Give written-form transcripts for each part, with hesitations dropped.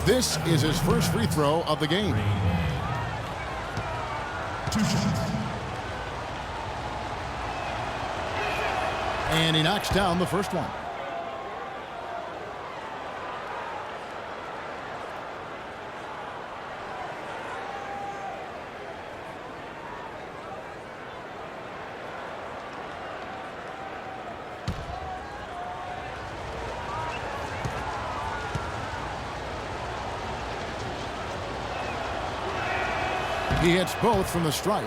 This is his first free throw of the game. 2 shots. And he knocks down the first one. He hits both from the stripe.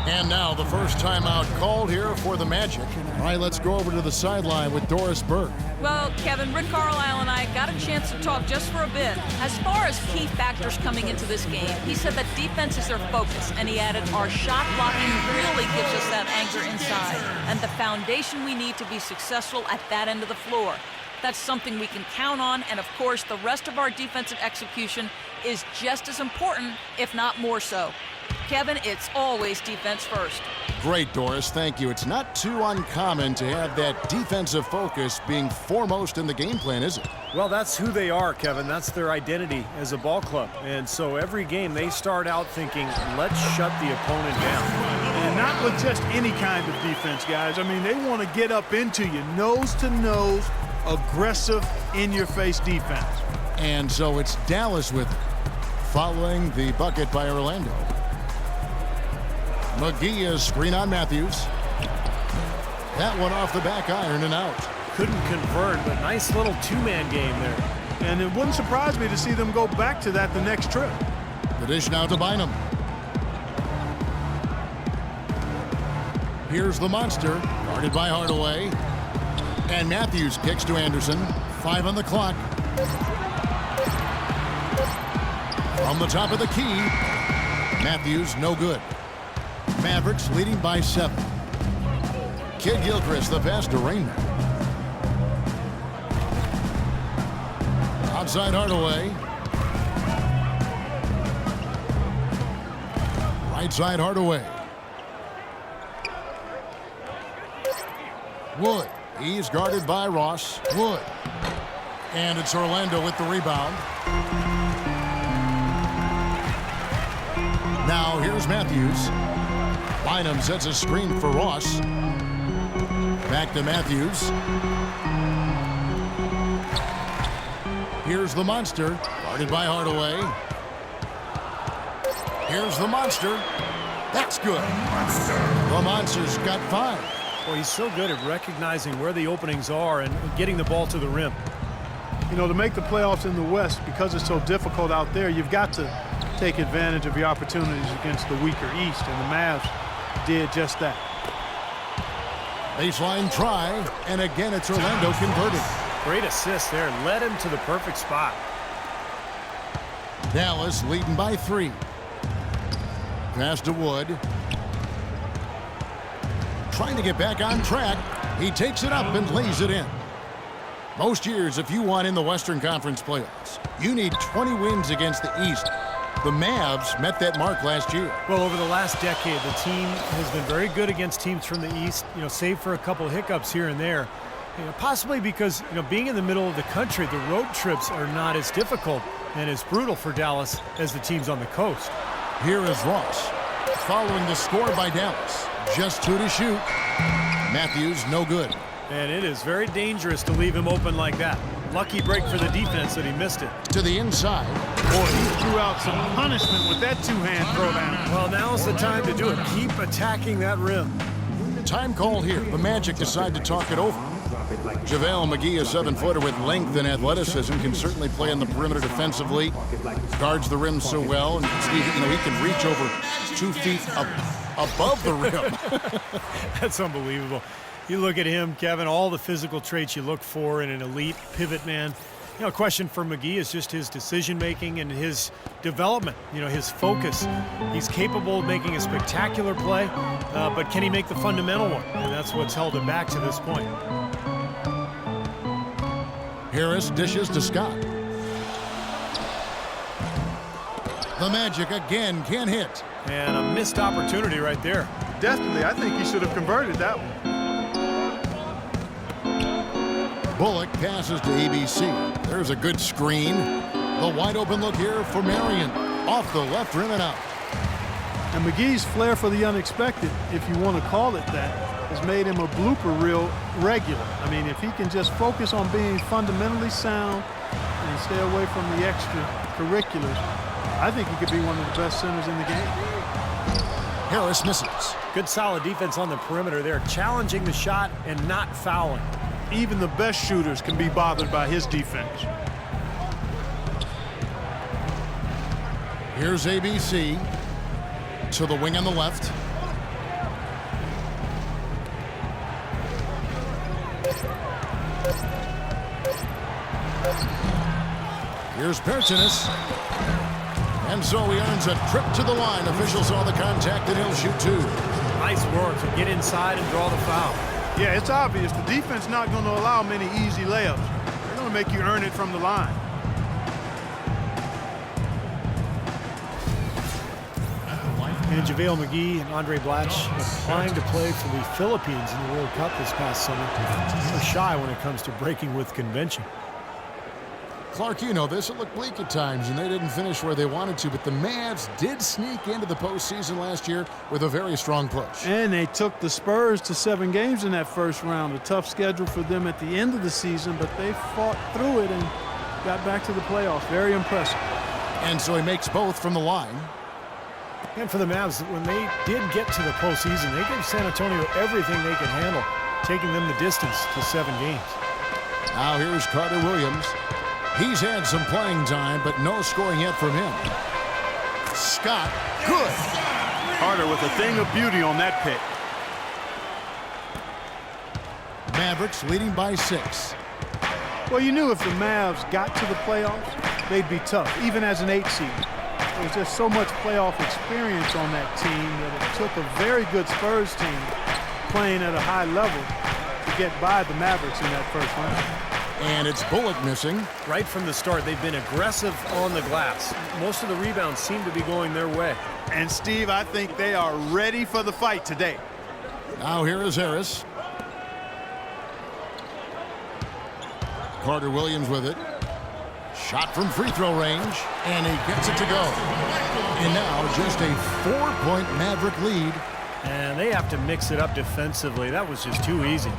And now the first timeout called here for the Magic. All right, let's go over to the sideline with Doris Burke. Well, Kevin, Rick Carlisle and I got a chance to talk just for a bit. As far as key factors coming into this game, he said that defense is their focus, and he added our shot blocking really gives us that anchor inside and the foundation we need to be successful at that end of the floor. That's something we can count on, and of course, the rest of our defensive execution is just as important, if not more so. Kevin, it's always defense first. Great, Doris. Thank you. It's not too uncommon to have that defensive focus being foremost in the game plan, is it? Well, that's who they are, Kevin. That's their identity as a ball club. And so every game they start out thinking, let's shut the opponent down. And not with just any kind of defense, guys. I mean, they want to get up into you, nose-to-nose, aggressive, in-your-face defense. And so it's Dallas with it, following the bucket by Orlando. McGee is screen on Matthews. That one off the back iron and out. Couldn't convert, but nice little two-man game there. And it wouldn't surprise me to see them go back to that the next trip. The dish now to Bynum. Here's the monster, guarded by Hardaway. And Matthews kicks to Anderson. 5 on the clock. From the top of the key, Matthews no good. Mavericks leading by 7. Kid Gilchrist the pass to Rainman. Outside Hardaway. Right side Hardaway. Wood. He's guarded by Ross. Wood. And it's Orlando with the rebound. Now here's Matthews. Bynum sets a screen for Ross. Back to Matthews. Here's the monster, guarded by Hardaway. Here's the monster. That's good. The monster's got 5. Well, he's so good at recognizing where the openings are and getting the ball to the rim. You know, to make the playoffs in the West, because it's so difficult out there, you've got to take advantage of your opportunities against the weaker East, and the Mavs did just that. Baseline try, and again it's Orlando converted. Great assist there. Led him to the perfect spot. Dallas leading by 3. Pass to Wood. Trying to get back on track. He takes it up and lays it in. Most years, if you want in the Western Conference playoffs, you need 20 wins against the East. The Mavs met that mark last year. Well, over the last decade, the team has been very good against teams from the East, save for a couple of hiccups here and there. Possibly because, being in the middle of the country, the road trips are not as difficult and as brutal for Dallas as the teams on the coast. Here is Ross, following the score by Dallas. Just 2 to shoot. Matthews, no good. And it is very dangerous to leave him open like that. Lucky break for the defense that he missed it. To the inside. Boy, he threw out some punishment with that two-hand throwdown. Well, now's the time to do it. Keep attacking that rim. Time called here. The Magic decide to talk it over. JaVale McGee, a 7-footer with length and athleticism, can certainly play on the perimeter defensively. Guards the rim so well, and he can reach over 2 feet above the rim. That's unbelievable. You look at him, Kevin, all the physical traits you look for in an elite pivot man. A question for McGee is just his decision-making and his development, his focus. He's capable of making a spectacular play, but can he make the fundamental one? And that's what's held him back to this point. Harris dishes to Scott. The Magic again can't hit. And a missed opportunity right there. Definitely, I think he should have converted that one. Bullock passes to ABC. There's a good screen. The wide open look here for Marion. Off the left rim and out. And McGee's flair for the unexpected, if you want to call it that, has made him a blooper reel regular. I mean, if he can just focus on being fundamentally sound and stay away from the extracurriculars, I think he could be one of the best centers in the game. Harris misses. Good solid defense on the perimeter there, challenging the shot and not fouling. Even the best shooters can be bothered by his defense. Here's ABC to the wing on the left. Here's Bertinis. And so he earns a trip to the line. Officials saw the contact and he'll shoot two. Nice work to get inside and draw the foul. Yeah, it's obvious. The defense not going to allow many easy layups. They're going to make you earn it from the line. And JaVale McGee and Andre Blatch applying to play for the Philippines in the World Cup this past summer. They're shy when it comes to breaking with convention. Clark, you know this. It looked bleak at times, and they didn't finish where they wanted to, but the Mavs did sneak into the postseason last year with a very strong push. And they took the Spurs to 7 games in that first round. A tough schedule for them at the end of the season, but they fought through it and got back to the playoffs. Very impressive. And so he makes both from the line. And for the Mavs, when they did get to the postseason, they gave San Antonio everything they could handle, taking them the distance to 7 games. Now here's Carter Williams. He's had some playing time, but no scoring yet from him. Scott, good. Carter with a thing of beauty on that pick. Mavericks leading by 6. Well, you knew if the Mavs got to the playoffs, they'd be tough, even as an 8 seed. There's just so much playoff experience on that team that it took a very good Spurs team playing at a high level to get by the Mavericks in that first round. And it's Bullock missing. Right from the start, they've been aggressive on the glass. Most of the rebounds seem to be going their way. And Steve, I think they are ready for the fight today. Now here is Harris. Carter Williams with it. Shot from free throw range, and he gets it to go. And now just a 4-point Maverick lead. And they have to mix it up defensively. That was just too easy.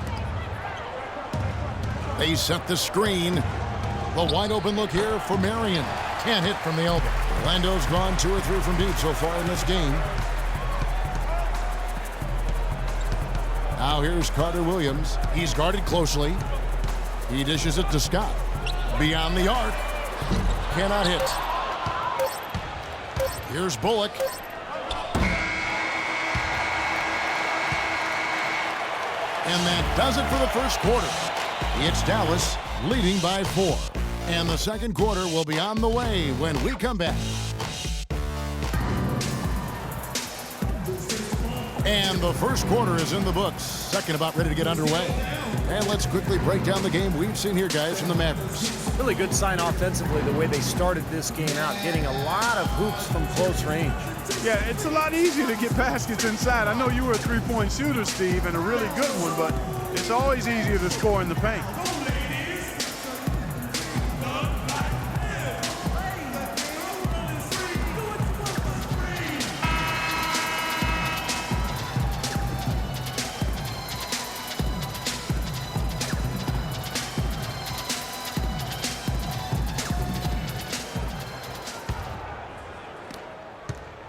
They set the screen. The wide open look here for Marion. Can't hit from the elbow. Orlando's gone 2 or 3 from deep so far in this game. Now here's Carter Williams. He's guarded closely. He dishes it to Scott. Beyond the arc. Cannot hit. Here's Bullock. And that does it for the first quarter. It's Dallas leading by 4. And the second quarter will be on the way when we come back. And the first quarter is in the books. Second about ready to get underway. And let's quickly break down the game we've seen here, guys, from the Mavericks. Really good sign offensively the way they started this game out, getting a lot of hoops from close range. Yeah, it's a lot easier to get baskets inside. I know you were a 3-point shooter, Steve, and a really good one, but it's always easier to score in the paint.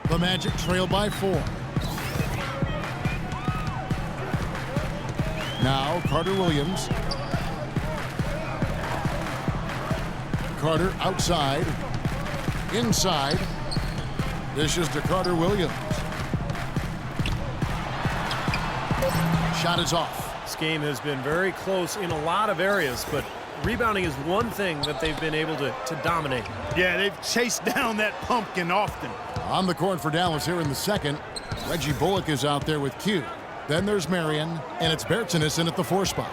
The Magic trail by 4. Now Carter Williams. Carter outside. Inside. Dishes to Carter Williams. Shot is off. This game has been very close in a lot of areas, but rebounding is one thing that they've been able to dominate. Yeah, they've chased down that pumpkin often. On the court for Dallas here in the second. Reggie Bullock is out there with Q. Then there's Marion, and it's Bertinis in at the 4 spot.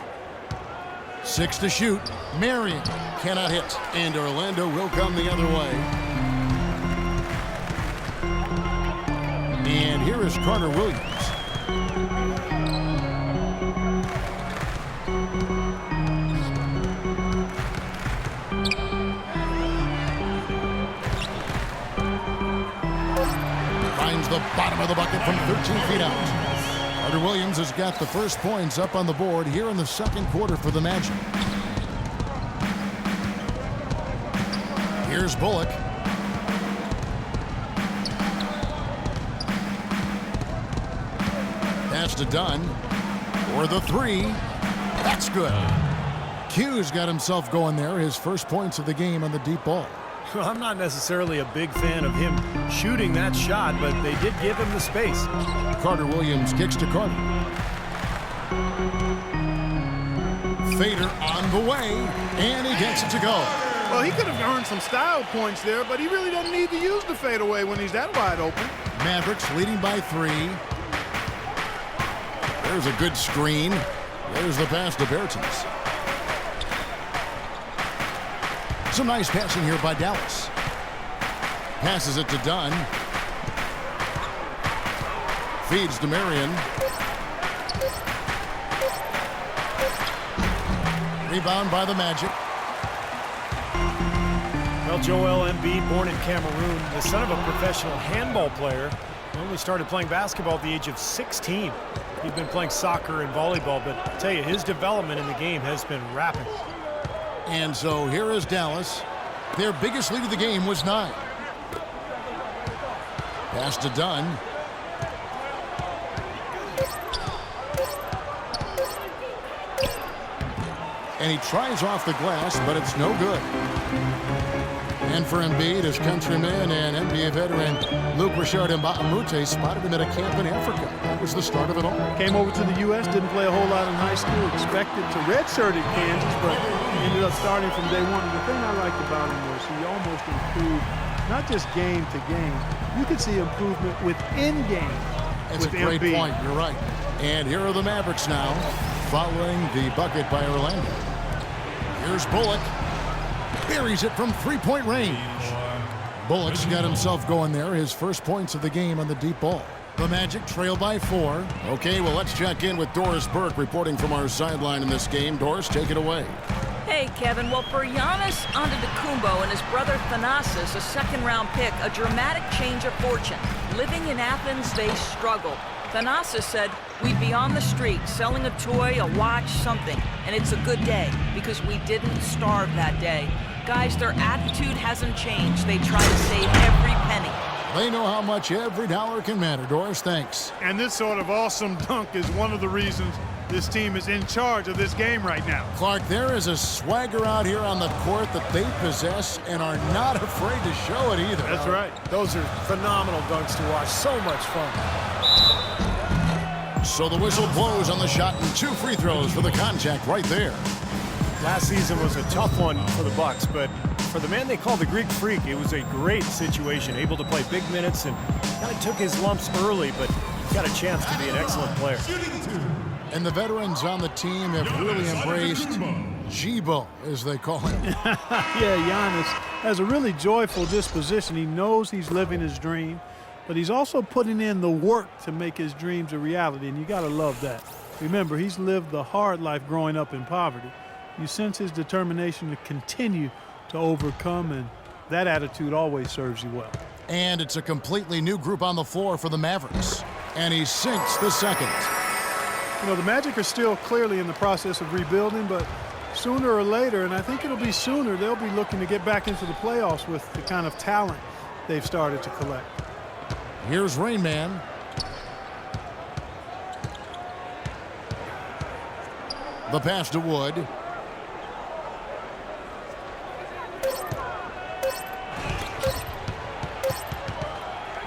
6 to shoot. Marion cannot hit, and Orlando will come the other way. And here is Carter Williams. the bottom of the bucket from 13 feet out. Carter Williams has got the first points up on the board here in the second quarter for the Magic. Here's Bullock. Pass to Dunn for the three. That's good. Q's got himself going there, his first points of the game on the deep ball. Well, I'm not necessarily a big fan of him shooting that shot, but they did give him the space. Carter Williams kicks to Carter. Fader on the way, and he gets it to go. Well, he could have earned some style points there, but he really doesn't need to use the fadeaway when he's that wide open. Mavericks leading by 3. There's a good screen. There's the pass to Bertens. Some nice passing here by Dallas. Passes it to Dunn. Feeds to Marion. Rebound by the Magic. Well, Joel Embiid, born in Cameroon, the son of a professional handball player, he only started playing basketball at the age of 16. He's been playing soccer and volleyball, but I tell you, his development in the game has been rapid. And so here is Dallas. Their biggest lead of the game was 9. Pass to Dunn. And he tries off the glass, but it's no good. And for Embiid, his countryman and NBA veteran Luke Richard Mbamute spotted him at a camp in Africa. That was the start of it all. Came over to the U.S., didn't play a whole lot in high school, expected to redshirted Kansas, but ended up starting from day one. And the thing I liked about him was he almost improved, not just game to game. You could see improvement within game. That's a great point. You're right. And here are the Mavericks now, following the bucket by Orlando. Here's Bullock. Buries it from three-point range. Bullock's got himself going there, his first points of the game on the deep ball. The Magic trail by 4. Okay, well, let's check in with Doris Burke reporting from our sideline in this game. Doris, take it away. Hey, Kevin. Well, for Giannis Antetokounmpo and his brother Thanasis, a second-round pick, a dramatic change of fortune. Living in Athens, they struggled. Thanasis said, we'd be on the street selling a toy, a watch, something, and it's a good day because we didn't starve that day. Guys, their attitude hasn't changed. They try to save every penny. They know how much every dollar can matter. Doris, thanks. And this sort of awesome dunk is one of the reasons this team is in charge of this game right now. Clark, there is a swagger out here on the court that they possess and are not afraid to show it either. That's right. Those are phenomenal dunks to watch. So much fun. So the whistle blows on the shot and 2 free throws for the contact right there. Last season was a tough one for the Bucks, but for the man they call the Greek Freak, it was a great situation, able to play big minutes and kind of took his lumps early, but got a chance to be an excellent player. And the veterans on the team have really embraced Jibo, as they call him. Yeah, Giannis has a really joyful disposition. He knows he's living his dream, but he's also putting in the work to make his dreams a reality, and you got to love that. Remember, he's lived the hard life growing up in poverty. You sense his determination to continue to overcome, and that attitude always serves you well. And it's a completely new group on the floor for the Mavericks. And he sinks the second. You know, the Magic are still clearly in the process of rebuilding, but sooner or later, and I think it'll be sooner, they'll be looking to get back into the playoffs with the kind of talent they've started to collect. Here's Rain Man. The pass to Wood.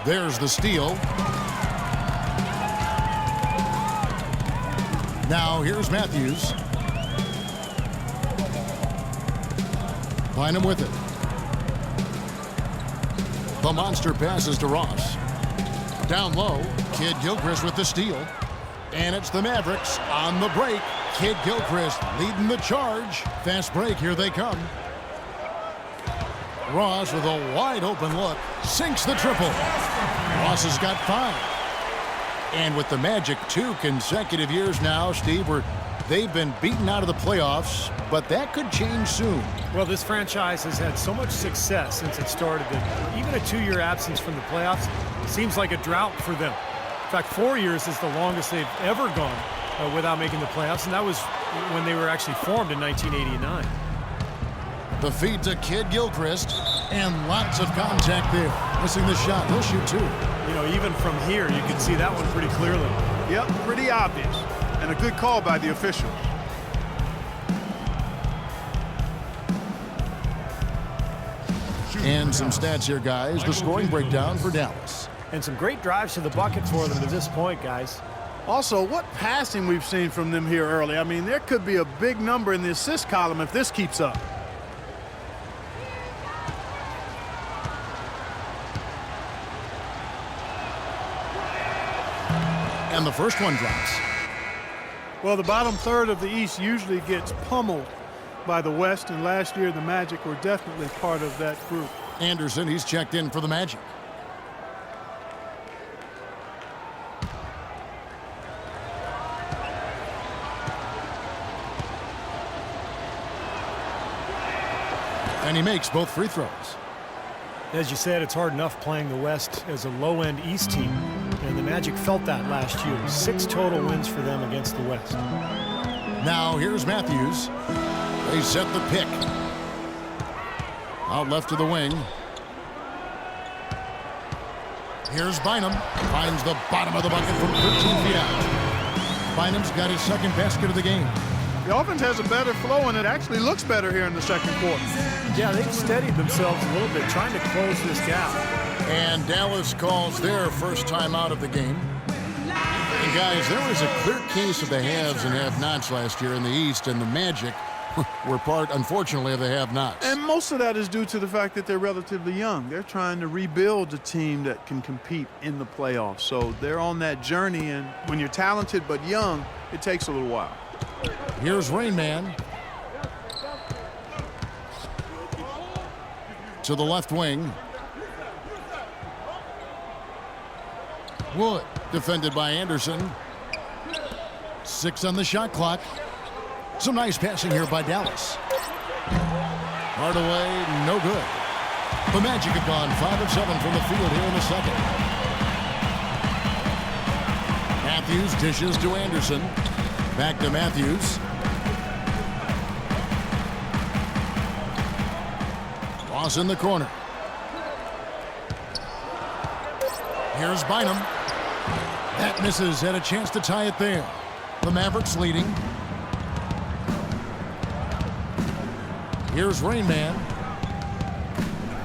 There's the steal. Now here's Matthews. Find him with it. The monster passes to Ross. Down low, Kid Gilchrist with the steal. And it's the Mavericks on the break. Kid Gilchrist leading the charge. Fast break, here they come. Ross with a wide open look. Sinks the triple. Ross has got 5. And with the Magic 2 consecutive years now, Steve, we're They've been beaten out of the playoffs, but that could change soon. Well, this franchise has had so much success since it started that even a 2-year absence from the playoffs seems like a drought for them. In fact, 4 years is the longest they've ever gone without making the playoffs, and that was when they were actually formed in 1989. The feed to Kid Gilchrist, and lots of contact there. Missing the shot. He'll shoot two. You know, even from here, you can see that one pretty clearly. Yep, pretty obvious. And a good call by the official. And some stats here, guys. The scoring breakdown for Dallas. And some great drives to the bucket for them to this point, guys. Also, what passing we've seen from them here early. I mean, there could be a big number in the assist column if this keeps up. And the first one drops. Well, the bottom third of the East usually gets pummeled by the West, and last year the Magic were definitely part of that group. Anderson, he's checked in for the Magic. And he makes both free throws. As you said, it's hard enough playing the West as a low-end East team, and the Magic felt that last year. 6 total wins for them against the West. Now here's Matthews. They set the pick. Out left to the wing. Here's Bynum. Finds the bottom of the bucket from 13 feet out. Bynum's got his second basket of the game. The offense has a better flow, and it actually looks better here in the second quarter. Yeah, they've steadied themselves a little bit, trying to close this gap. And Dallas calls their first time out of the game. And guys, there was a clear case of the haves and have-nots last year in the East, and the Magic were part, unfortunately, of the have-nots. And most of that is due to the fact that they're relatively young. They're trying to rebuild a team that can compete in the playoffs. So they're on that journey, and when you're talented but young, it takes a little while. Here's Rain Man. To the left wing. Wood, defended by Anderson. 6 on the shot clock. Some nice passing here by Dallas. Hardaway, no good. The Magic have gone 5 of 7 from the field here in the second. Matthews dishes to Anderson. Back to Matthews. Ross in the corner. Here's Bynum. That misses. Had a chance to tie it there. The Mavericks leading. Here's Rain Man.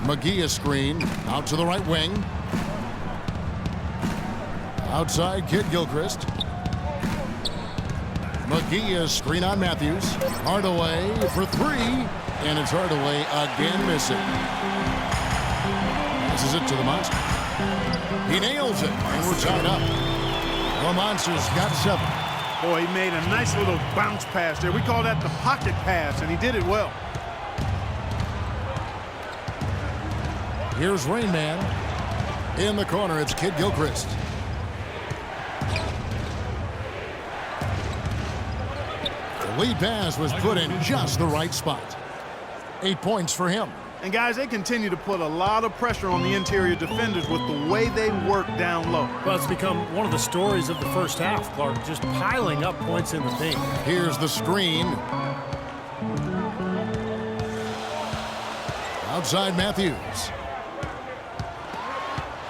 McGee a screen. Out to the right wing. Outside, Kid Gilchrist. McGee a screen on Matthews. Hardaway for 3. And it's Hardaway again missing. This is it to the Monster. He nails it, and we're tied up. The Monster's got 7. Boy, he made a nice little bounce pass there. We call that the pocket pass, and he did it well. Here's Rain Man. In the corner, it's Kid Gilchrist. The lead pass was put in just the right spot. 8 points for him. And guys, they continue to put a lot of pressure on the interior defenders with the way they work down low. Well, it's become one of the stories of the first half, Clark, just piling up points in the paint. Here's the screen. Outside Matthews.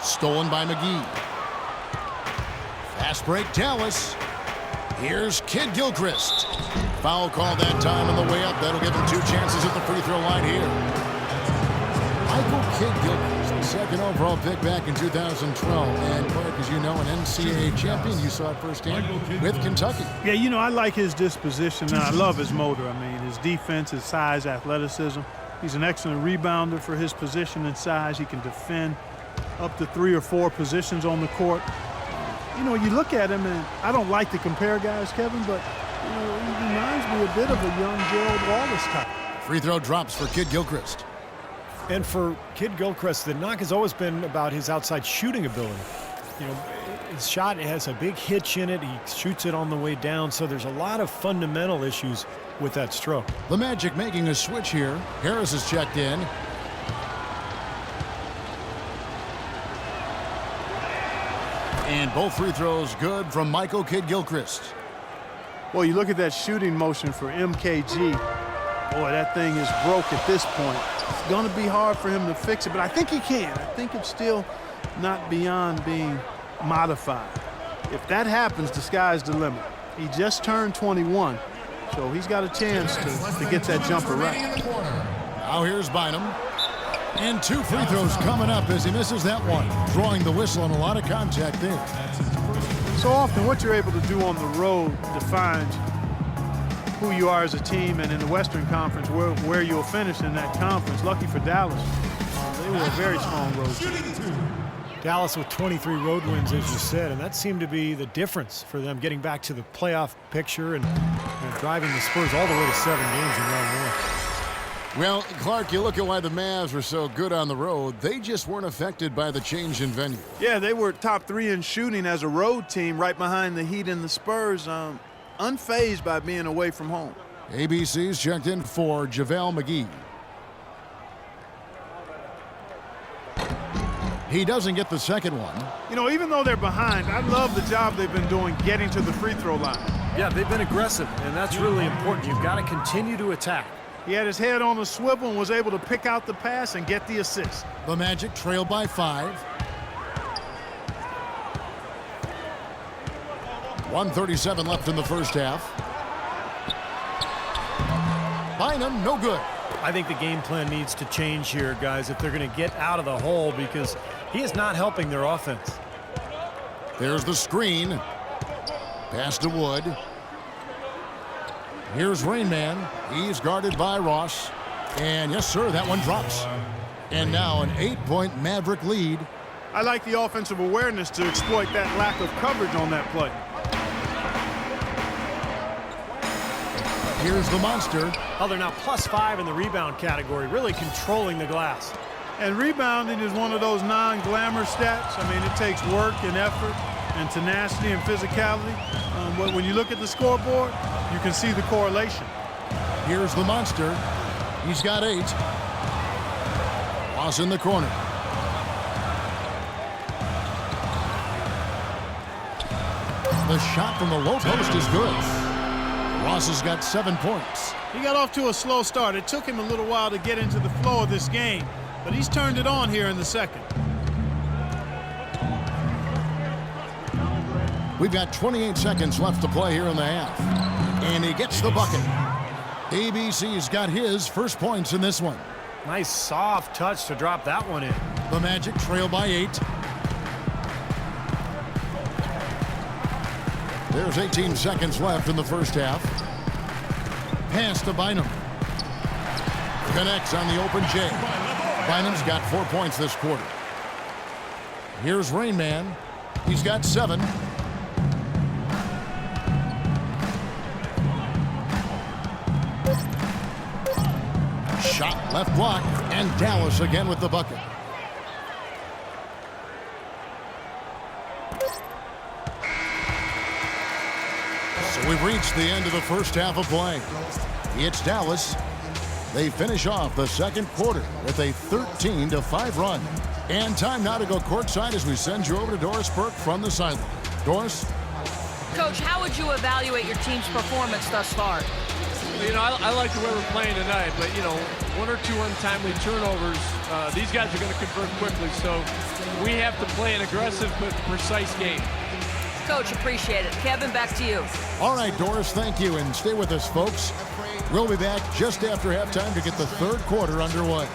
Stolen by McGee. Fast break, Dallas. Here's Kid Gilchrist. Foul call that time on the way up. That'll give him 2 chances at the free throw line here. Michael Kid Gilchrist, the second overall pick back in 2012. And Clark, as you know, an NCAA champion. You saw it firsthand with Kentucky. Yeah, you know, I like his disposition, and I love his motor. I mean, his defense, his size, athleticism. He's an excellent rebounder for his position and size. He can defend up to 3 or 4 positions on the court. You know, you look at him, and I don't like to compare guys, Kevin, but, you know, he reminds me a bit of a young Gerald Wallace type. Free throw drops for Kid Gilchrist. And for Kid Gilchrist, the knock has always been about his outside shooting ability. You know, his shot has a big hitch in it. He shoots it on the way down, so there's a lot of fundamental issues with that stroke. The Magic making a switch here. Harris is checked in. And both free throws good from Michael Kidd-Gilchrist. Well, you look at that shooting motion for MKG. Boy, that thing is broke at this point. It's going to be hard for him to fix it, but I think he can. I think it's still not beyond being modified. If that happens, the sky's the limit. He just turned 21, so he's got a chance to get that jumper right. Now here's Bynum. And 2 free throws coming up as he misses that one. Drawing the whistle and a lot of contact there. So often what you're able to do on the road defines who you are as a team, and in the Western Conference where you'll finish in that conference. Lucky for Dallas, they were a very strong road team. Dallas with 23 road wins, as you said, and that seemed to be the difference for them getting back to the playoff picture and driving the Spurs all the way to 7 games in round 1. Well, Clark, you look at why the Mavs were so good on the road. They just weren't affected by the change in venue. Yeah, they were top 3 in shooting as a road team, right behind the Heat and the Spurs, unfazed by being away from home. ABC's checked in for JaVale McGee. He doesn't get the second one. You know, even though they're behind, I love the job they've been doing getting to the free throw line. Yeah, they've been aggressive, and that's really important. You've got to continue to attack. He had his head on a swivel and was able to pick out the pass and get the assist. The Magic trail by 5. 1:37 left in the first half. Bynum, no good. I think the game plan needs to change here, guys, if they're going to get out of the hole, because he is not helping their offense. There's the screen. Pass to Wood. Here's Rain Man. He's guarded by Ross. And yes, sir, that one drops. And now an 8-point Maverick lead. I like the offensive awareness to exploit that lack of coverage on that play. Here's the monster. Oh, they're now +5 in the rebound category, really controlling the glass. And rebounding is one of those non-glamour stats. I mean, it takes work and effort and tenacity and physicality. But when you look at the scoreboard, you can see the correlation. Here's the monster. He's got 8. Ross in the corner. The shot from the low post is good. Ross has got 7 points. He got off to a slow start. It took him a little while to get into the flow of this game, but he's turned it on here in the second. We've got 28 seconds left to play here in the half. And he gets the bucket. ABC's got his first points in this one. Nice soft touch to drop that one in. The Magic trail by 8. There's 18 seconds left in the first half. Pass to Bynum. Connects on the open J. Bynum's got 4 points this quarter. Here's Rain Man. He's got 7. Shot left block, and Dallas again with the bucket. So we've reached the end of the first half of play. It's Dallas. They finish off the second quarter with a 13-5 run. And time now to go courtside as we send you over to Doris Burke from the sideline. Doris? Coach, how would you evaluate your team's performance thus far? You know, I like the way we're playing tonight, but, you know, 1 or 2 untimely turnovers, these guys are going to convert quickly, so we have to play an aggressive but precise game. Coach, appreciate it. Kevin, back to you. All right, Doris, thank you, and stay with us, folks. We'll be back just after halftime to get the third quarter underway.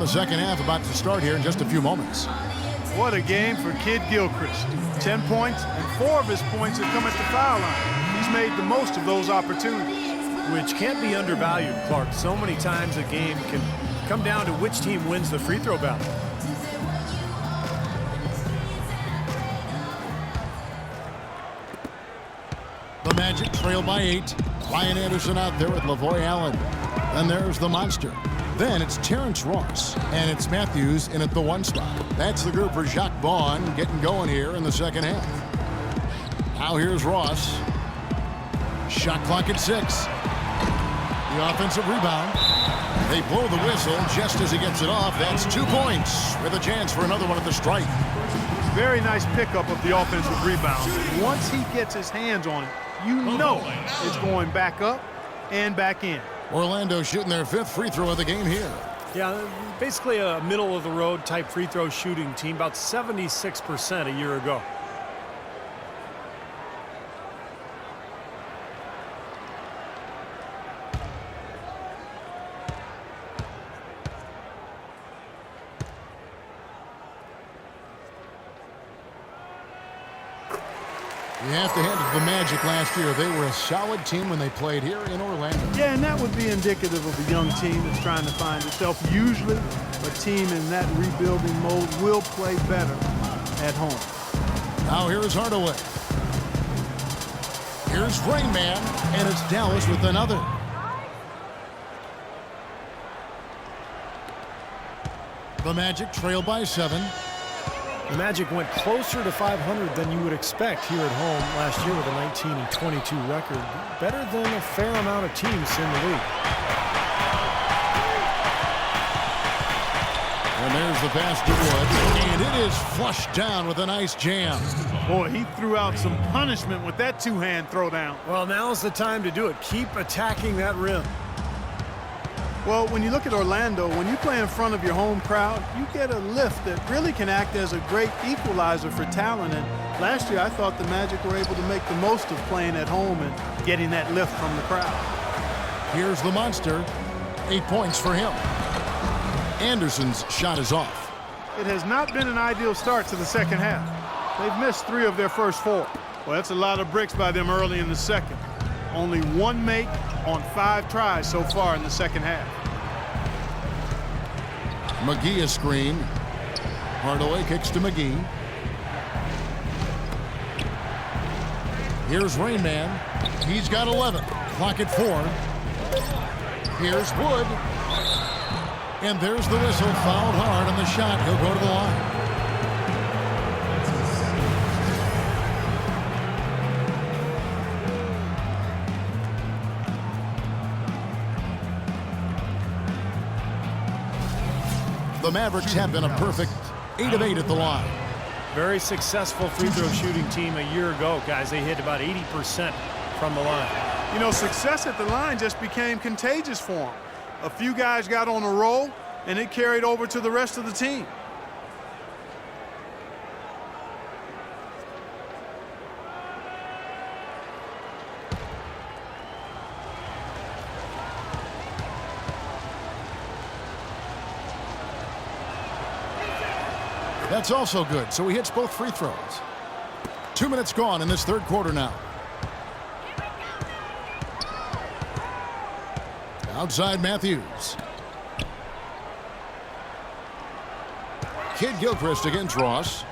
And the second half about to start here in just a few moments. What a game for Kid Gilchrist. 10 points, and 4 of his points have come at the foul line. He's made the most of those opportunities. Which can't be undervalued, Clark. So many times a game can come down to which team wins the free throw battle. The Magic trail by 8. Ryan Anderson out there with Lavoy Allen. Then there's the monster. Then it's Terrence Ross, and it's Matthews in at the 1 spot. That's the group for Jacques Vaughn getting going here in the second half. Now here's Ross. Shot clock at 6. The offensive rebound. They blow the whistle just as he gets it off. That's 2 points with a chance for another one at the strike. Very nice pickup of the offensive rebound. Once he gets his hands on it, you know it's going back up and back in. Orlando shooting their 5th free throw of the game here. Yeah, basically a middle-of-the-road type free throw shooting team, about 76% a year ago. You have to hand it to the Magic last year. They were a solid team when they played here in Orlando. Yeah, and that would be indicative of a young team that's trying to find itself. Usually, a team in that rebuilding mode will play better at home. Now here's Hardaway. Here's Rain Man, and it's Dallas with another. The Magic trail by 7. The Magic went closer to 500 than you would expect here at home last year with a 19-22 record. Better than a fair amount of teams in the league. And there's the pass to Wood, and it is flushed down with a nice jam. Boy, he threw out some punishment with that two-hand throwdown. Well, now's the time to do it. Keep attacking that rim. Well, when you look at Orlando, when you play in front of your home crowd, you get a lift that really can act as a great equalizer for talent. And last year, I thought the Magic were able to make the most of playing at home and getting that lift from the crowd. Here's the monster. 8 points for him. Anderson's shot is off. It has not been an ideal start to the second half. They've missed 3 of their first 4. Well, that's a lot of bricks by them early in the second. Only 1 make on 5 tries so far in the second half. McGee a screen. Hardaway kicks to McGee. Here's Rain Man. He's got 11. Clock at 4. Here's Wood. And there's the whistle. Fouled hard on the shot. He'll go to the line. The Mavericks have been a perfect 8 of 8 at the line. Very successful free throw shooting team a year ago, guys. They hit about 80% from the line. You know, success at the line just became contagious for them. A few guys got on a roll, and it carried over to the rest of the team. That's also good, so he hits both free throws. 2 minutes gone in this third quarter now. Outside Matthews. Kid Gilchrist against Ross.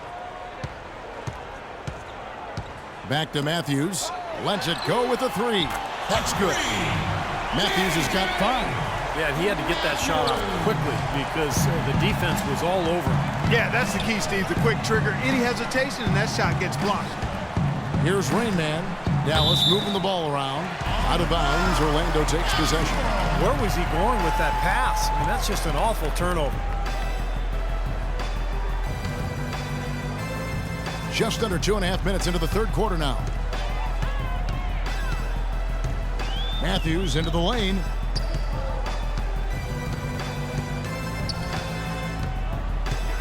Back to Matthews. Lets it go with a 3. That's good. Matthews has got 5. Yeah, he had to get that shot off quickly because the defense was all over him. Yeah, that's the key, Steve. The quick trigger. Any hesitation, and that shot gets blocked. Here's Rain Man. Dallas moving the ball around. Out of bounds. Orlando takes possession. Where was he going with that pass? I mean, that's just an awful turnover. Just under 2.5 minutes into the third quarter now. Matthews into the lane.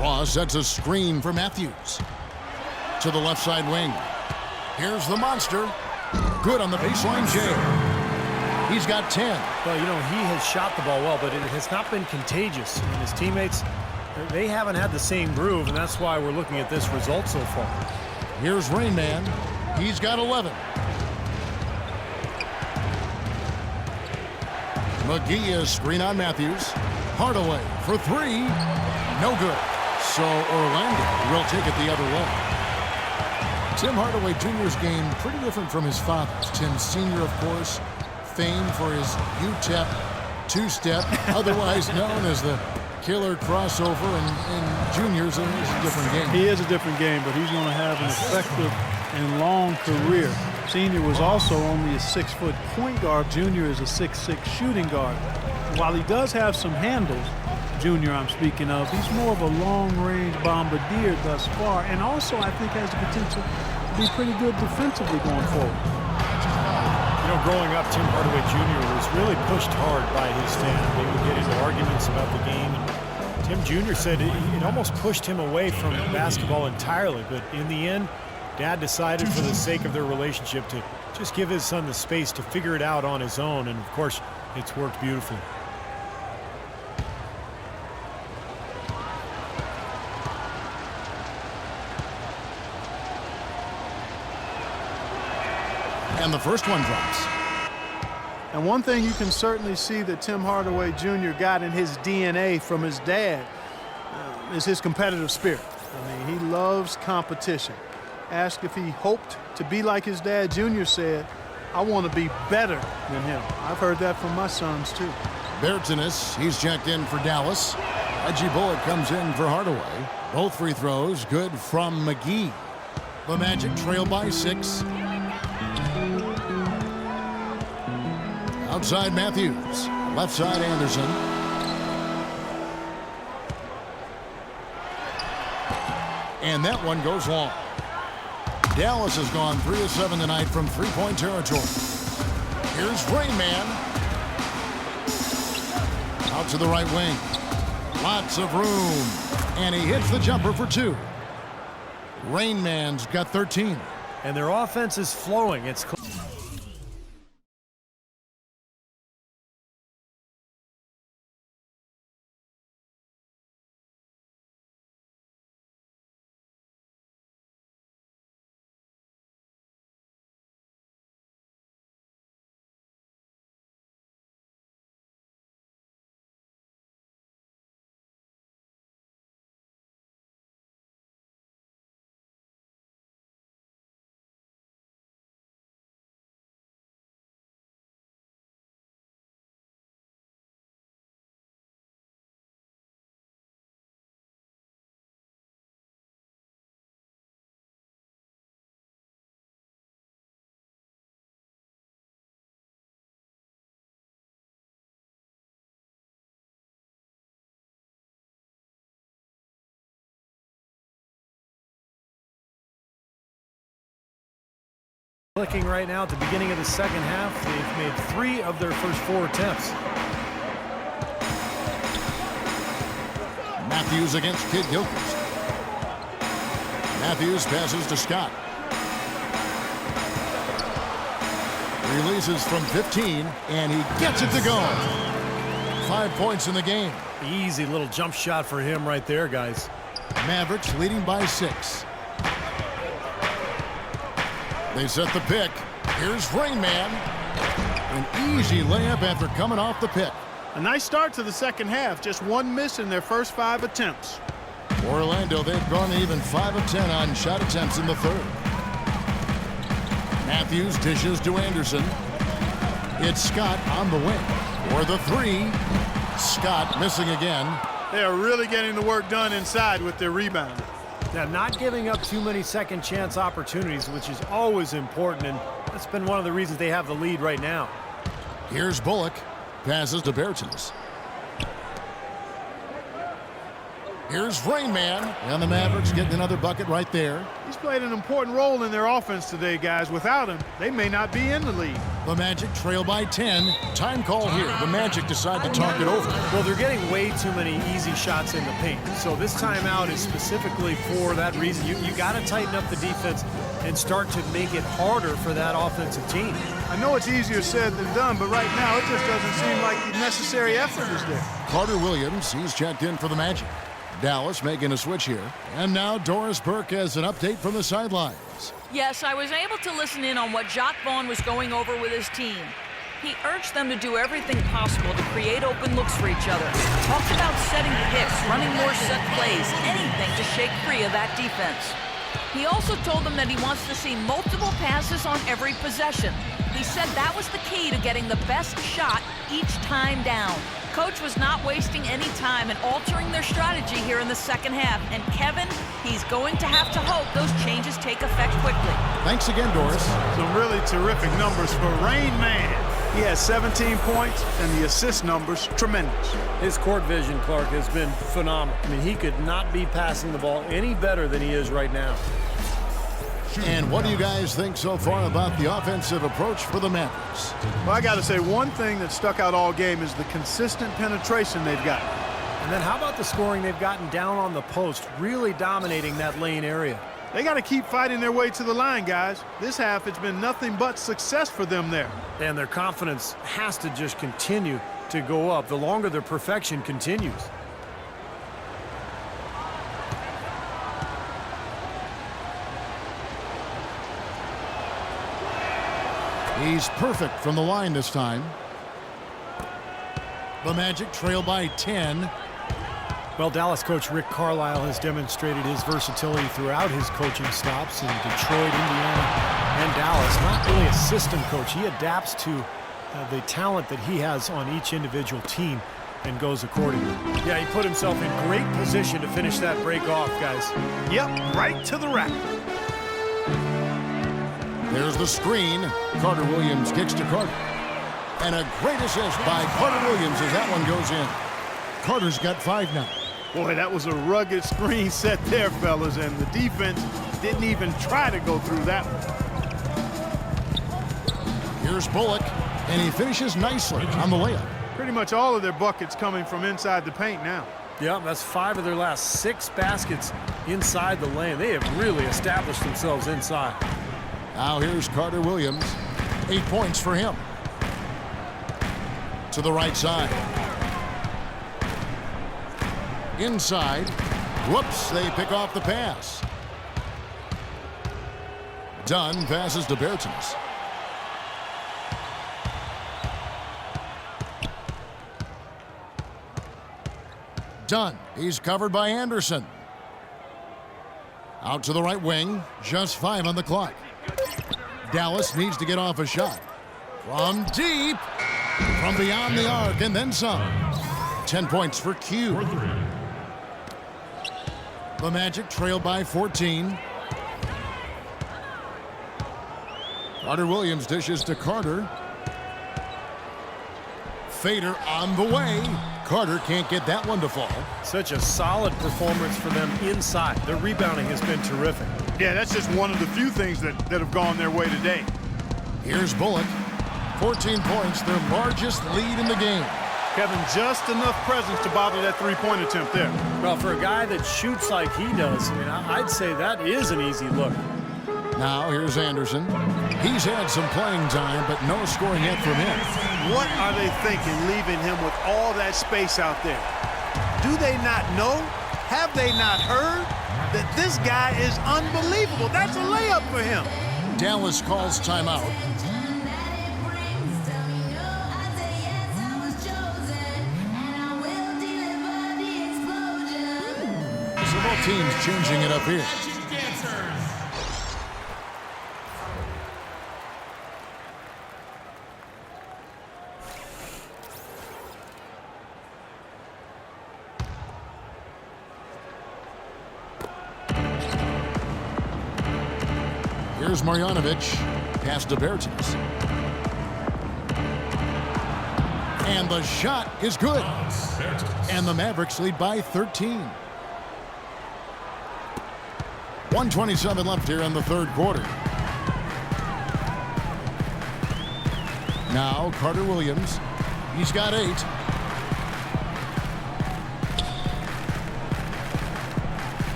Ross sets a screen for Matthews. To the left side wing. Here's the monster. Good on the baseline jam. He's got 10. Well, you know, he has shot the ball well, but it has not been contagious. And his teammates, they haven't had the same groove, and that's why we're looking at this result so far. Here's Rain Man. He's got 11. McGee is screen on Matthews. Hardaway for 3. No good. So Orlando will take it the other way. Tim Hardaway Jr.'s game pretty different from his father's. Tim Sr., of course, famed for his UTEP two-step, otherwise known as the killer crossover, and Junior's is a different game. He is a different game, but he's going to have an effective and long career. Senior was also only a 6-foot point guard. Junior is a 6'6" shooting guard. While he does have some handles, Junior I'm speaking of, he's more of a long-range bombardier thus far, and also I think has the potential to be pretty good defensively going forward. You know, growing up, Tim Hardaway Jr. was really pushed hard by his dad. They would get into arguments about the game. And Tim Jr. said it almost pushed him away from basketball entirely, but in the end, Dad decided for the sake of their relationship to just give his son the space to figure it out on his own, and of course, it's worked beautifully. And the first one drops. And one thing you can certainly see that Tim Hardaway Jr. got in his DNA from his dad is his competitive spirit. I mean, he loves competition. Asked if he hoped to be like his dad, Junior said, I want to be better than him. I've heard that from my sons, too. Bertanis, he's checked in for Dallas. Reggie Bullock comes in for Hardaway. Both free throws good from McGee. The Magic trail by 6. Outside Matthews. Left side Anderson. And that one goes long. Dallas has gone 3 of 7 tonight from three-point territory. Here's Rain Man. Out to the right wing. Lots of room. And he hits the jumper for 2. Rain Man's got 13. And their offense is flowing. It's clicking right now at the beginning of the second half. They've made 3 of their first 4 attempts. Matthews against Kid Gilchrist. Matthews passes to Scott. Releases from 15, and he gets it to go. 5 points in the game. Easy little jump shot for him right there, guys. Mavericks leading by 6. They set the pick. Here's Rain Man. An easy layup after coming off the pick. A nice start to the second half. Just 1 miss in their first 5 attempts. Orlando, they've gone even 5 of 10 on shot attempts in the third. Matthews dishes to Anderson. It's Scott on the wing. For the 3. Scott missing again. They are really getting the work done inside with their rebound. Now, not giving up too many second chance opportunities, which is always important, and that's been one of the reasons they have the lead right now. Here's Bullock. Passes to Bertanis. Here's Rain Man, and the Mavericks getting another bucket right there. He's played an important role in their offense today, guys. Without him, they may not be in the lead. The Magic trail by 10. Time call here. The Magic decide to talk it over. Well, they're getting way too many easy shots in the paint. So this timeout is specifically for that reason. You got to tighten up the defense and start to make it harder for that offensive team. I know it's easier said than done, but right now it just doesn't seem like the necessary effort is there. Carter Williams, he's checked in for the Magic. Dallas making a switch here. And now Doris Burke has an update from the sidelines. Yes, I was able to listen in on what Jacques Vaughn was going over with his team. He urged them to do everything possible to create open looks for each other. Talked about setting picks, running more set plays, anything to shake free of that defense. He also told them that he wants to see multiple passes on every possession. He said that was the key to getting the best shot each time down. Coach was not wasting any time in altering their strategy here in the second half. And Kevin, he's going to have to hope those changes take effect quickly. Thanks again, Doris. Some really terrific numbers for Rain Man. He has 17 points, and the assist numbers tremendous. His court vision, Clark, has been phenomenal. I mean, he could not be passing the ball any better than he is right now. And what do you guys think so far about the offensive approach for the Mavericks? Well, I got to say, one thing that stuck out all game is the consistent penetration they've got. And then how about the scoring they've gotten down on the post, really dominating that lane area? They got to keep fighting their way to the line, guys. This half, it's been nothing but success for them there. And their confidence has to just continue to go up the longer their perfection continues. He's perfect from the line this time. The Magic trail by 10. Well, Dallas coach Rick Carlisle has demonstrated his versatility throughout his coaching stops in Detroit, Indiana, and Dallas. Not really a system coach. He adapts to the talent that he has on each individual team and goes accordingly. Yeah, he put himself in great position to finish that break off, guys. Yep, right to the rack. There's the screen. Carter Williams kicks to Carter. And a great assist by Carter Williams as that one goes in. Carter's got 5 now. Boy, that was a rugged screen set there, fellas, and the defense didn't even try to go through that one. Here's Bullock, and he finishes nicely on the layup. Pretty much all of their buckets coming from inside the paint now. Yeah, that's 5 of their last 6 baskets inside the lane. They have really established themselves inside. Now here's Carter Williams. 8 points for him. To the right side. Inside. Whoops, they pick off the pass. Dunn passes to Bertens. Dunn, he's covered by Anderson. Out to the right wing, just 5 on the clock. Dallas needs to get off a shot. From deep, from beyond the arc, and then some. 10 points for Q. The Magic trail by 14. Carter Williams dishes to Carter. Fader on the way. Carter can't get that one to fall. Such a solid performance for them inside. Their rebounding has been terrific. Yeah, that's just one of the few things that have gone their way today. Here's Bullock. 14 points, their largest lead in the game. Kevin, just enough presence to bother that three-point attempt there. Well, for a guy that shoots like he does, I mean, I'd say that is an easy look. Now here's Anderson. He's had some playing time, but no scoring yet from him. What are they thinking, leaving him with all that space out there? Do they not know? Have they not heard that this guy is unbelievable? That's a layup for him. Dallas calls timeout. So both teams changing it up here. Here's Marjanovic. Pass to Bertens. And the shot is good. And the Mavericks lead by 13. 1:27 left here in the third quarter. Now Carter Williams. He's got 8.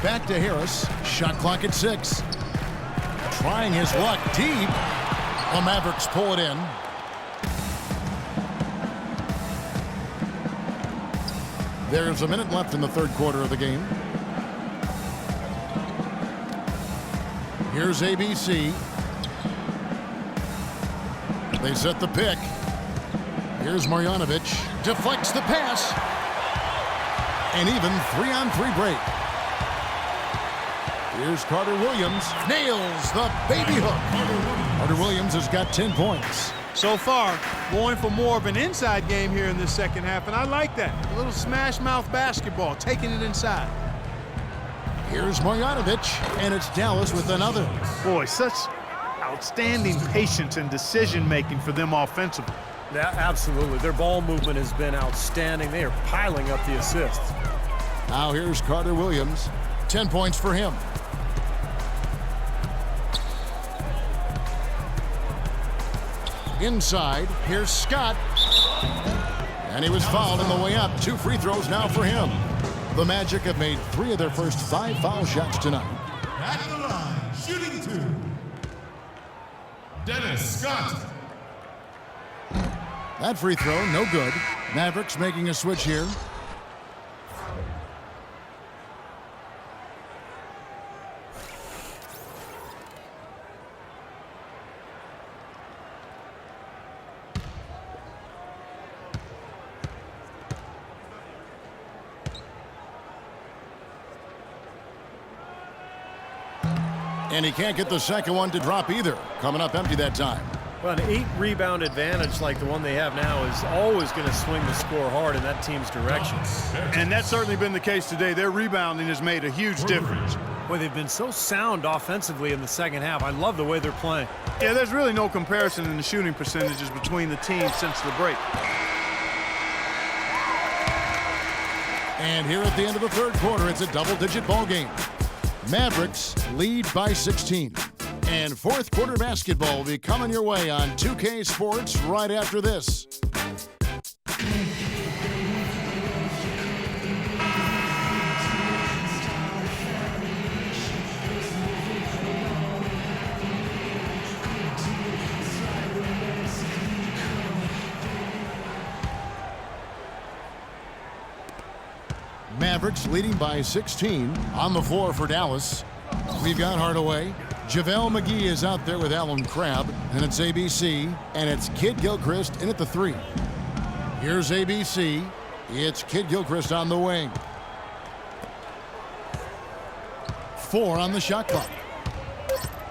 Back to Harris. Shot clock at 6. Trying his luck deep. The Mavericks pull it in. There's a minute left in the third quarter of the game. Here's ABC. They set the pick. Here's Marjanovic. Deflects the pass. An even 3-on-3 break. Here's Carter Williams. Nails the baby hook. Carter Williams has got 10 points. So far, going for more of an inside game here in this second half, and I like that. A little smash mouth basketball, taking it inside. Here's Marjanovic, and it's Dallas with another. Boy, such outstanding patience and decision-making for them offensively. Yeah, absolutely. Their ball movement has been outstanding. They are piling up the assists. Now here's Carter Williams. 10 points for him. Inside, here's Scott. And he was fouled on the way up. 2 free throws now for him. The Magic have made 3 of their first 5 foul shots tonight. At the line, shooting 2. Dennis Scott. That free throw, no good. Mavericks making a switch here. And he can't get the second one to drop either. Coming up empty that time. Well, an 8-rebound advantage like the one they have now is always going to swing the score hard in that team's direction. And that's certainly been the case today. Their rebounding has made a huge difference. Boy, they've been so sound offensively in the second half. I love the way they're playing. Yeah, there's really no comparison in the shooting percentages between the teams since the break. And here at the end of the third quarter, it's a double-digit ball game. Mavericks lead by 16. And fourth quarter basketball will be coming your way on 2K Sports right after this. Mavericks leading by 16 on the floor for Dallas. We've got Hardaway. JaVale McGee is out there with Alan Crabb, and it's ABC, and it's Kid Gilchrist in at the 3. Here's ABC. It's Kid Gilchrist on the wing. 4 on the shot clock.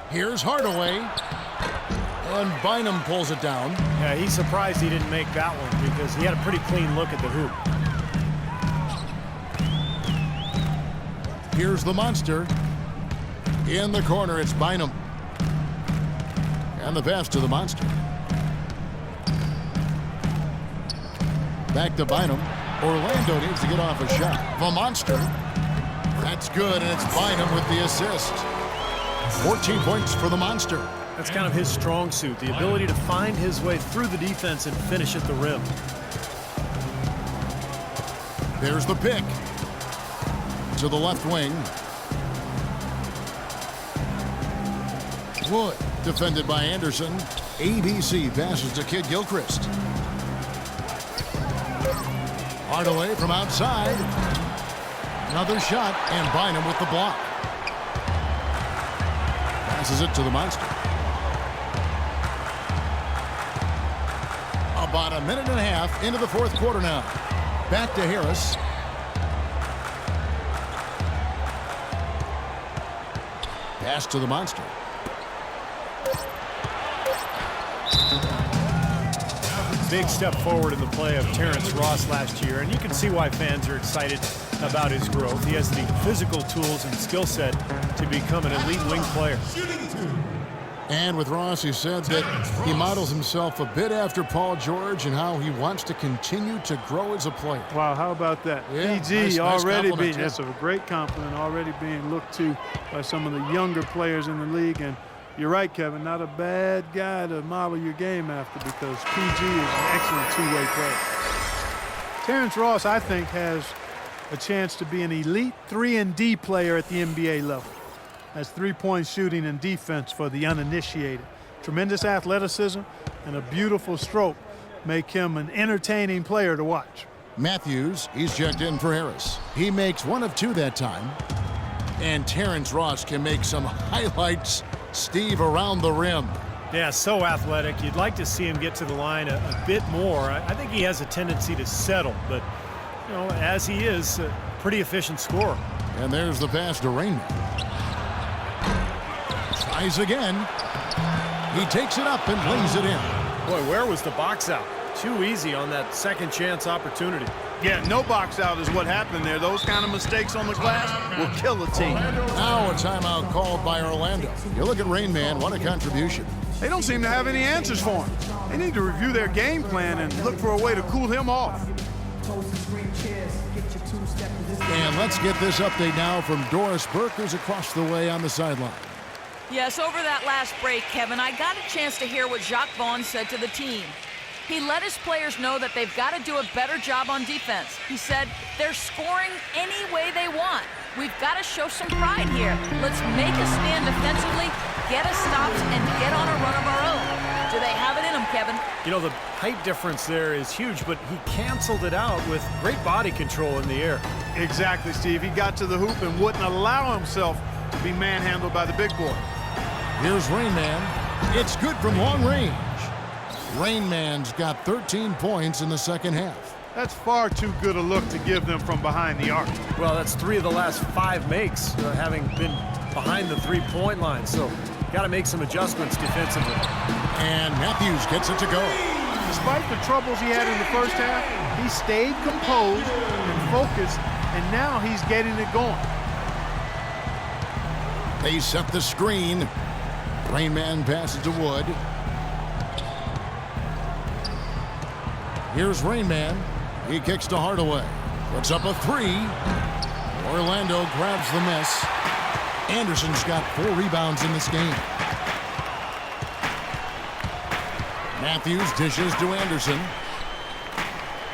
Here's Hardaway, and Bynum pulls it down. Yeah, he's surprised he didn't make that one because he had a pretty clean look at the hoop. Here's the monster. In the corner, it's Bynum. And the pass to the monster. Back to Bynum. Orlando needs to get off a shot. The monster. That's good, and it's Bynum with the assist. 14 points for the monster. That's kind of his strong suit, the ability to find his way through the defense and finish at the rim. There's the pick. To the left wing. Wood, defended by Anderson. ABC passes to Kid Gilchrist. Hardaway from outside. Another shot, and Bynum with the block. Passes it to the monster. About a minute and a half into the fourth quarter now. Back to Harris. Pass to the monster. Big step forward in the play of Terrence Ross last year, and you can see why fans are excited about his growth. He has the physical tools and skill set to become an elite wing player. Shooting 2. And with Ross, he said that he models himself a bit after Paul George and how he wants to continue to grow as a player. Wow, how about that? Yeah, PG nice already compliment, being, too. that's a great compliment, already being looked to by some of the younger players in the league. And you're right, Kevin, not a bad guy to model your game after because PG is an excellent two-way player. Terrence Ross, I think, has a chance to be an elite 3-and-D player at the NBA level. Has three-point shooting and defense for the uninitiated. Tremendous athleticism and a beautiful stroke make him an entertaining player to watch. Matthews, he's checked in for Harris. He makes 1 of 2 that time. And Terrence Ross can make some highlights, Steve, around the rim. Yeah, so athletic. You'd like to see him get to the line a bit more. I think he has a tendency to settle, but, you know, as he is, a pretty efficient scorer. And there's the pass to Rainman. Tries again. He takes it up and lays it in. Boy, where was the box out? Too easy on that second chance opportunity. Yeah, no box out is what happened there. Those kind of mistakes on the glass will kill a team. Now a timeout called by Orlando. You look at Rainman, what a contribution. They don't seem to have any answers for him. They need to review their game plan and look for a way to cool him off. And let's get this update now from Doris Burke, who's across the way on the sideline. Yes, over that last break, Kevin, I got a chance to hear what Jacques Vaughn said to the team. He let his players know that they've got to do a better job on defense. He said, they're scoring any way they want. We've got to show some pride here. Let's make a stand defensively, get us stops, and get on a run of our own. Do they have it in them, Kevin? You know, the height difference there is huge, but he canceled it out with great body control in the air. Exactly, Steve. He got to the hoop and wouldn't allow himself to be manhandled by the big boy. Here's Rainman. It's good from long range. Rainman's got 13 points in the second half. That's far too good a look to give them from behind the arc. Well, that's 3 of the last 5 makes, having been behind the three-point line. So, got to make some adjustments defensively. And Matthews gets it to go. Despite the troubles he had in the first half, he stayed composed and focused, and now he's getting it going. They set the screen. Rainman passes to Wood. Here's Rainman. He kicks to Hardaway. Puts up a 3. Orlando grabs the miss. Anderson's got 4 rebounds in this game. Matthews dishes to Anderson.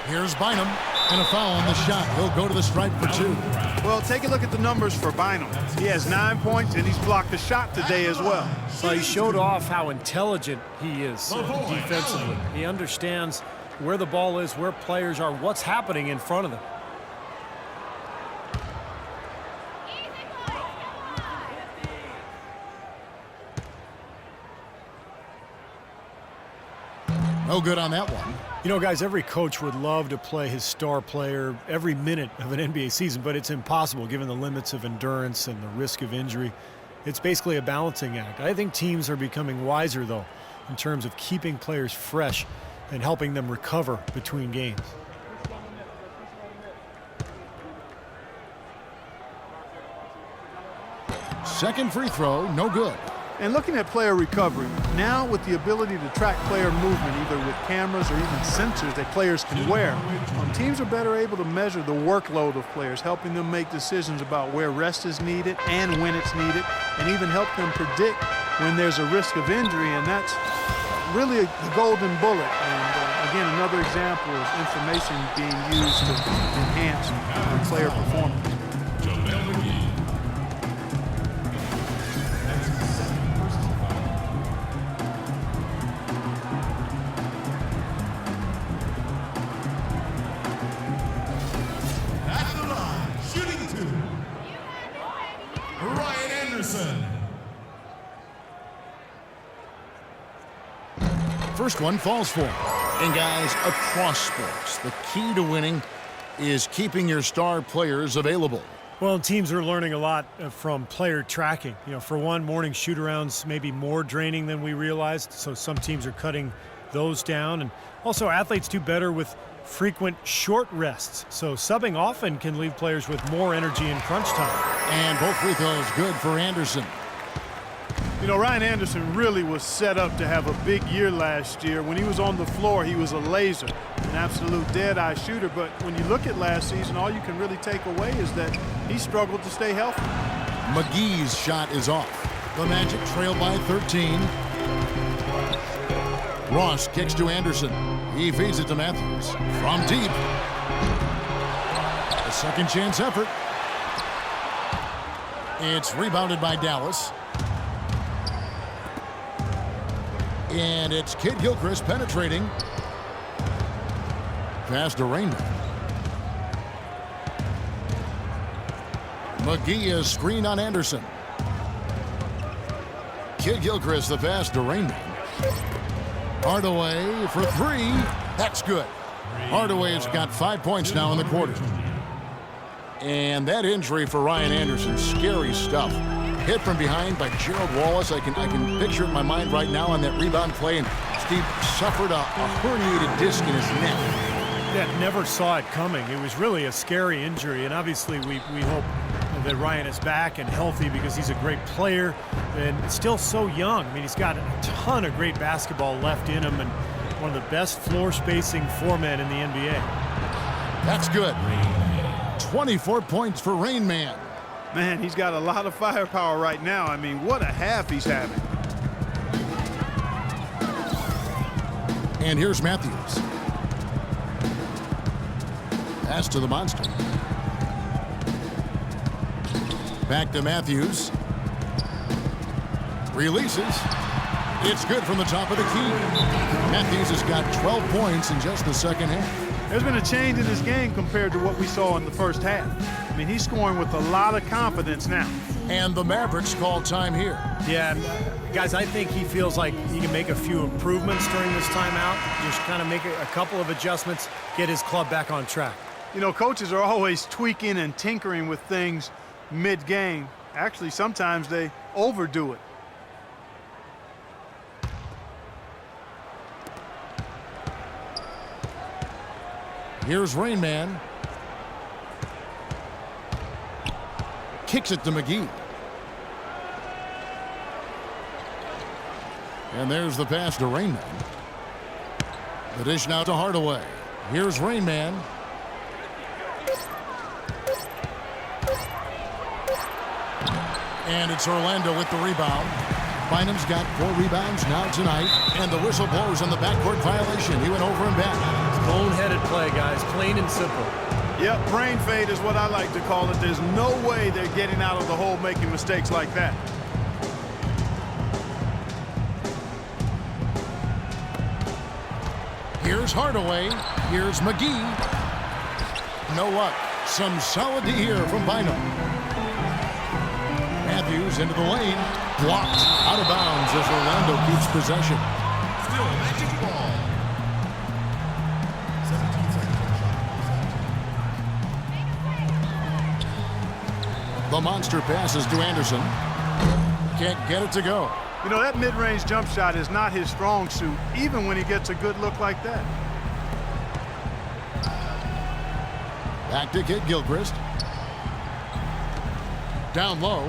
Here's Bynum. And a foul on the shot. He'll go to the stripe for 2. Well, take a look at the numbers for Bynum. He has 9 points, and he's blocked a shot today as well. Well, he showed off how intelligent he is defensively. He understands where the ball is, where players are, what's happening in front of them. No good on that one. You know, guys, every coach would love to play his star player every minute of an NBA season, but it's impossible given the limits of endurance and the risk of injury. It's basically a balancing act. I think teams are becoming wiser, though, in terms of keeping players fresh and helping them recover between games. Second free throw, no good. And looking at player recovery, now with the ability to track player movement, either with cameras or even sensors that players can wear, teams are better able to measure the workload of players, helping them make decisions about where rest is needed and when it's needed, and even help them predict when there's a risk of injury, and that's really the golden bullet. And again, another example of information being used to enhance player performance. At the line, shooting 2. Ryan Anderson. First one falls for him. And guys, across sports, the key to winning is keeping your star players available. Well, teams are learning a lot from player tracking. You know, for one, morning shoot-arounds may be more draining than we realized, so some teams are cutting those down. And also, athletes do better with frequent short rests, so subbing often can leave players with more energy in crunch time. And both free throws good for Anderson. You know, Ryan Anderson really was set up to have a big year last year. When he was on the floor, he was a laser, an absolute dead-eye shooter. But when you look at last season, all you can really take away is that he struggled to stay healthy. McGee's shot is off. The Magic trail by 13. Ross kicks to Anderson. He feeds it to Matthews. From deep. A second chance effort. It's rebounded by Dallas. And it's Kid Gilchrist penetrating. Pass to Rainman. McGee is screened on Anderson. Kid Gilchrist the pass to Rainman. Hardaway for three. That's good. Hardaway's got 5 points now in the quarter. And that injury for Ryan Anderson, scary stuff. Hit from behind by Gerald Wallace. I can picture it in my mind right now on that rebound play. And Steve suffered a herniated disc in his neck. That never saw it coming. It was really a scary injury, and obviously we hope that Ryan is back and healthy because he's a great player and still so young. I mean, he's got a ton of great basketball left in him and one of the best floor spacing four-men in the NBA. That's good. 24 points for Rain Man. Man, he's got a lot of firepower right now. I mean, what a half he's having. And here's Matthews. Pass to the monster. Back to Matthews. Releases. It's good from the top of the key. Matthews has got 12 points in just the second half. There's been a change in his game compared to what we saw in the first half. I mean, he's scoring with a lot of confidence now. And the Mavericks call time here. Yeah, guys, I think he feels like he can make a few improvements during this timeout. Just kind of make a couple of adjustments, get his club back on track. You know, coaches are always tweaking and tinkering with things mid-game. Actually, sometimes they overdo it. Here's Rain Man. Kicks it to McGee. And there's the pass to Rain Man. The dish now to Hardaway. Here's Rain Man. And it's Orlando with the rebound. Bynum's got 4 rebounds now tonight. And the whistle blows on the backcourt violation. He went over and back. Boneheaded play, guys. Plain and simple. Yep, brain fade is what I like to call it. There's no way they're getting out of the hole making mistakes like that. Here's Hardaway. Here's McGee. No luck. Some solid D here from Bynum. Matthews into the lane. Blocked out of bounds as Orlando keeps possession. Still Magic ball. 17 seconds. The monster passes to Anderson. Can't get it to go. You know, that mid-range jump shot is not his strong suit, even when he gets a good look like that. Back to Kid Gilchrist. Down low.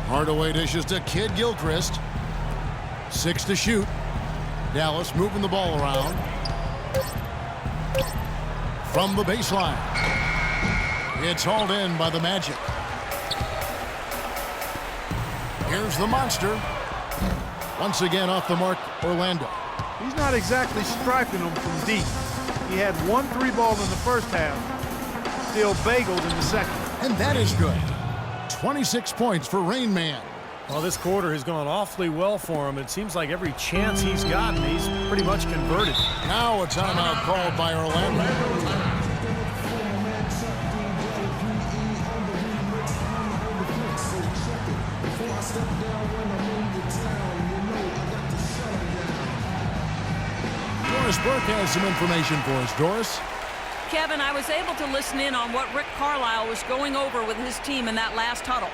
Hardaway dishes to Kid Gilchrist. 6 to shoot. Dallas moving the ball around. From the baseline. It's hauled in by the Magic. Here's the monster. Once again off the mark, Orlando. He's not exactly striping them from deep. He had 1 3-ball in the first half, still bageled in the second. And that is good. 26 points for Rain Man. Well, this quarter has gone awfully well for him. It seems like every chance he's gotten, he's pretty much converted. Now a timeout called by Orlando. Doris Burke has some information for us. Doris? Kevin, I was able to listen in on what Rick Carlisle was going over with his team in that last huddle.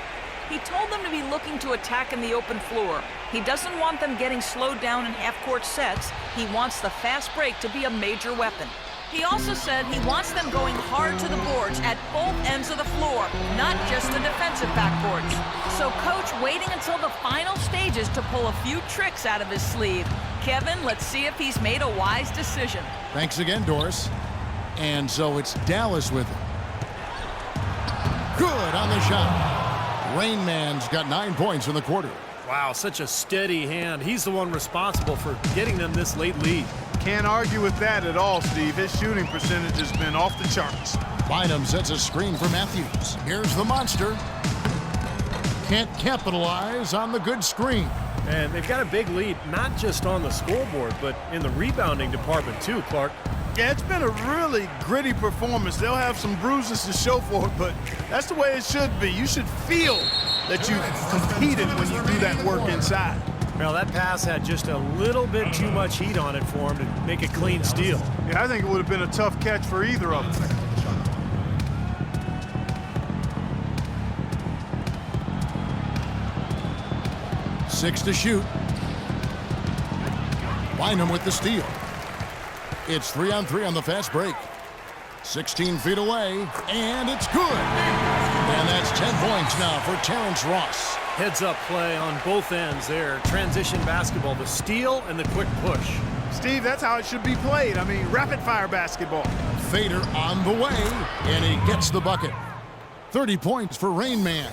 He told them to be looking to attack in the open floor. He doesn't want them getting slowed down in half-court sets. He wants the fast break to be a major weapon. He also said he wants them going hard to the boards at both ends of the floor, not just the defensive backboards. So Coach waiting until the final stages to pull a few tricks out of his sleeve. Kevin, let's see if he's made a wise decision. Thanks again, Doris. And so it's Dallas with it. Good on the shot. Rain Man's got 9 points in the quarter. Wow, such a steady hand. He's the one responsible for getting them this late lead. Can't argue with that at all, Steve. His shooting percentage has been off the charts. Bynum sets a screen for Matthews. Here's the monster. Can't capitalize on the good screen. And they've got a big lead, not just on the scoreboard, but in the rebounding department too, Clark. Yeah, it's been a really gritty performance. They'll have some bruises to show for it, but that's the way it should be. You should feel that you competed when you do that work inside. Well, that pass had just a little bit too much heat on it for him to make a clean steal. Yeah, I think it would have been a tough catch for either of them. Six to shoot. Bynum with the steal. It's 3-on-3 on the fast break. 16 feet away, and it's good. And that's 10 points now for Terrence Ross. Heads-up play on both ends there. Transition basketball, the steal and the quick push. Steve, that's how it should be played. I mean, rapid-fire basketball. Fader on the way, and he gets the bucket. 30 points for Rain Man.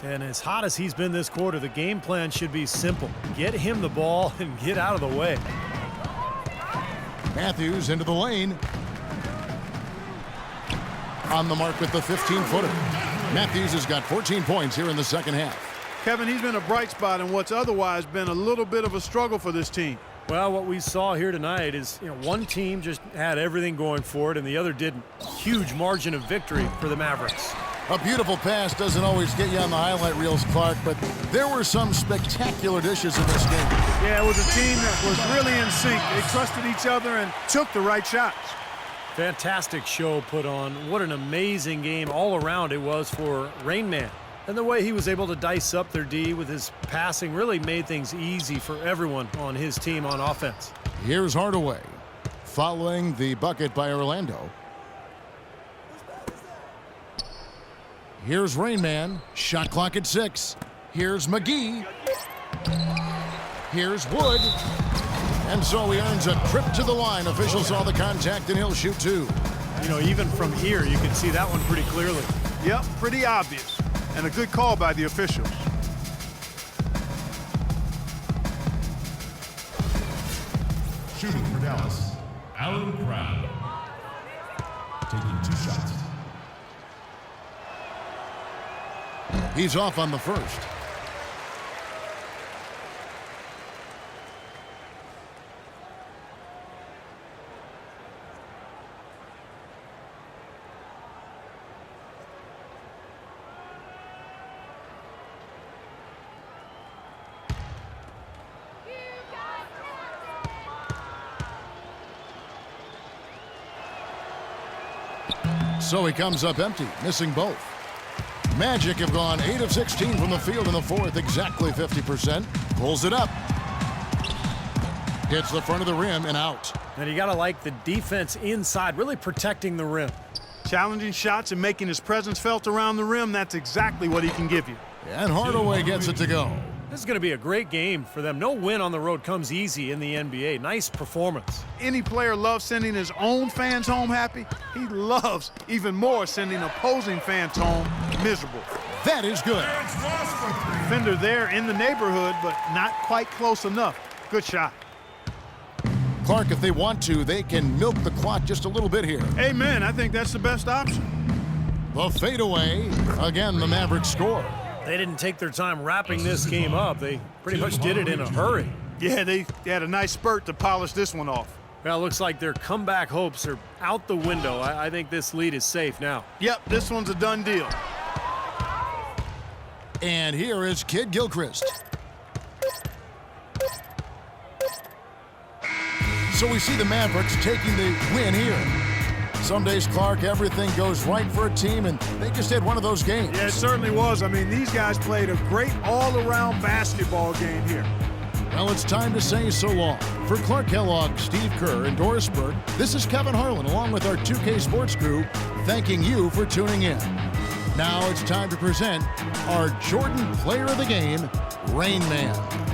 And as hot as he's been this quarter, the game plan should be simple. Get him the ball and get out of the way. Matthews into the lane. On the mark with the 15-footer. Matthews has got 14 points here in the second half. Kevin, he's been a bright spot in what's otherwise been a little bit of a struggle for this team. Well, what we saw here tonight is, one team just had everything going for it and the other didn't. Huge margin of victory for the Mavericks. A beautiful pass doesn't always get you on the highlight reels, Clark, but there were some spectacular dishes in this game. Yeah, it was a team that was really in sync. They trusted each other and took the right shots. Fantastic show put on. What an amazing game all around it was for Rain Man. And the way he was able to dice up their D with his passing really made things easy for everyone on his team on offense. Here's Hardaway following the bucket by Orlando. Here's Rain Man. Shot clock at 6. Here's McGee. Here's Wood. And so he earns a trip to the line. Official saw the contact and he'll shoot 2. Even from here, you can see that one pretty clearly. Yep, pretty obvious. And a good call by the officials. Shooting for Dallas, Allen Crabbe. Taking 2 shots. He's off on the first. So he comes up empty, missing both. Magic have gone 8 of 16 from the field in the fourth, exactly 50%. Pulls it up. Hits the front of the rim and out. And you got to like the defense inside, really protecting the rim. Challenging shots and making his presence felt around the rim, that's exactly what he can give you. And Hardaway gets it to go. This is going to be a great game for them. No win on the road comes easy in the NBA. Nice performance. Any player loves sending his own fans home happy. He loves even more sending opposing fans home miserable. That is good. Defender there in the neighborhood, but not quite close enough. Good shot. Clark, if they want to, they can milk the clock just a little bit here. Amen. I think that's the best option. The fadeaway. Again, the Mavericks score. They didn't take their time wrapping this game up. They pretty much did it in a hurry. Yeah, they had a nice spurt to polish this one off. Well, it looks like their comeback hopes are out the window. I think this lead is safe now. Yep, this one's a done deal. And here is Kid Gilchrist. So we see the Mavericks taking the win here. Some days, Clark, everything goes right for a team, and they just had one of those games. Yeah, it certainly was. I mean, these guys played a great all-around basketball game here. Well, it's time to say so long. For Clark Kellogg, Steve Kerr, and Doris Burke, this is Kevin Harlan along with our 2K Sports crew thanking you for tuning in. Now it's time to present our Jordan Player of the Game, Rain Man.